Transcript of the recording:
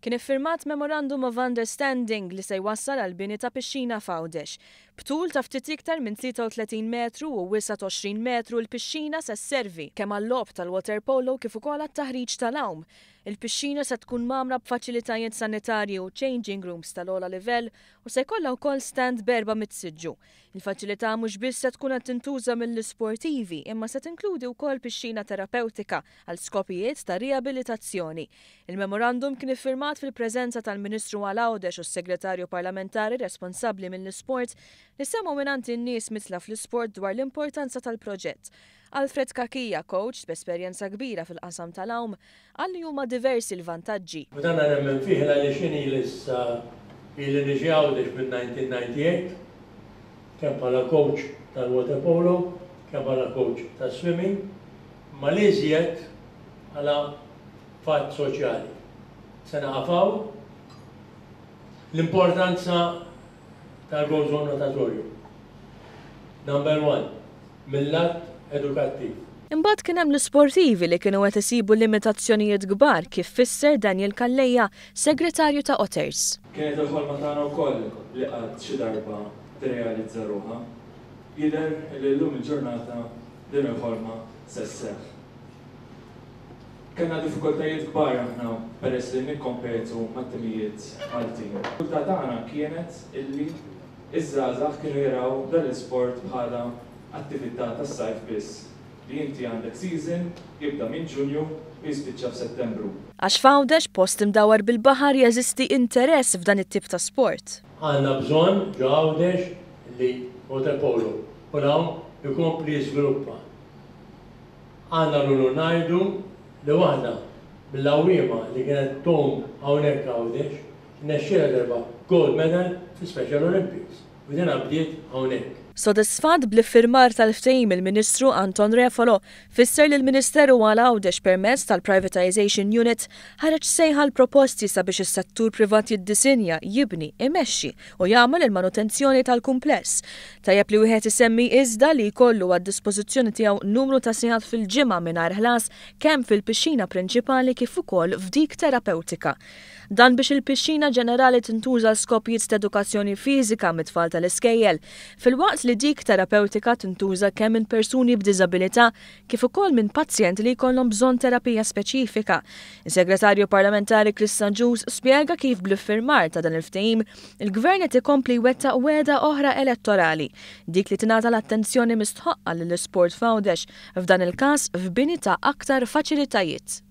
Kien iffirmat Memorandum of Understanding li se jwassal għal bini ta' pixxina f'Għawdex. Btul ta' ftit iktar minn 33 metru u 20 metru l-pixxina se sservi kemm għall-logħob tal-water polo kif ukoll għat-taħriġ tal-awm. Il-pixxina se tkun magħmra b'faċilitajiet sanitarji u changing rooms tal-ogħla livell u se jkollha wkoll stand berba mitsiġġu. Il-faċilità mhux biss se tkun qed tintuża mill-isportivi imma se tinkludi wkoll pixxina terapewtika għal skopijiet ta' riabilitazzjoni. Il-memorandum kien iffirmat fil-preżenza tal-Ministru għal Għawdex u s-Segretarju Parlamentari responsabbli mill-isport li semgħu mingħand in-nies mitla fl-isport dwar l-importanza tal-proġett. Alfred Kakija, coach b'esperjenza kbira fil-qasam tal-awm, għalli huma diversi l-vantaġġi. U dan nemmen fih li xini l-issa li niġi Għawdex minn 1998, kemm bħala coach tal-water polo, kemm bħala coach tas-swimming, ma li iżjed bħala fatt soċjali. Se naqafaw l-importanza tal-goals notatorju. Number 1, mill-lat edukattiv. Imbagħad kien hemm l-isportivi li kienu qed isibu limitazzjonijiet kbar kif fisser Daniel Kallejja, segretarju ta' Otters. Kienet il-ħolma tagħna wkoll li qatt xi darba tirrealizza ruħha. Jidher li llum il-ġurnata din il-ħolma se sseħħ. Kellna diffikultajiet kbar aħna peress li nikkompetu mat-timijiet Maltin. Il-diffikultà tagħna kienet illi iż-żgħażagħ kienu jaraw dan l-isport bħala attività tas-sajf biss li inti għandek season jibda minn Ġunju u jispiċċa f'Settembru. Għax f'Għawdex post imdawar bil-baħar jeżisti interess f'dan it-tip ta' sport. Għandna bżonn ġo Għawdex li water polo u dawn ikompli jiżviluppa. Għandna lulu ngħidu li waħda mill-għawwiema li kienet tom hawnhekk Għawdex nexxiela darba gold medal fi Special Olympics. U din bdiet hawnhekk. Sodisfat bl-iffirmar tal-ftehim il-Ministru Anton Refalo fisser li l-Ministeru għal Għawdex permezz tal-Privatization Unit ħareġ sejħa l-proposti sabiex is-settur privat jiddisinja, jibni, imexxi u jagħmel il-manutenzjoni tal-kumpless. Tajjeb li wieħed isemmi iżda li jkollu għad-dispożizzjoni tiegħu numru ta' sigħat fil-ġimgħa mingħajr ħlas kemm fil-pixxina prinċipali kif ukoll f'dik terapewtika. Dan biex il-pixxina ġenerali tintuża skopijiet ta' edukazzjoni fiżika mit-tfal tal-iskejjel, filwaqt li dik terapeutika tintuża kemm minn persuni b'diżabilità kif ukoll minn pazjenti li jkollhom bżonn terapija speċifika. Is-Segretarju Parlamentari Chris Ġus spjega kif bl-iffirmar ta' dan il-ftehim il-Gvern qed ikompli jwettaq wegħda oħra elettorali, dik li tingħata l-attenzjoni mistħoqqa lill-isport f'Għawdex, f'dan il-każ f'bini ta' aktar faċilitajiet.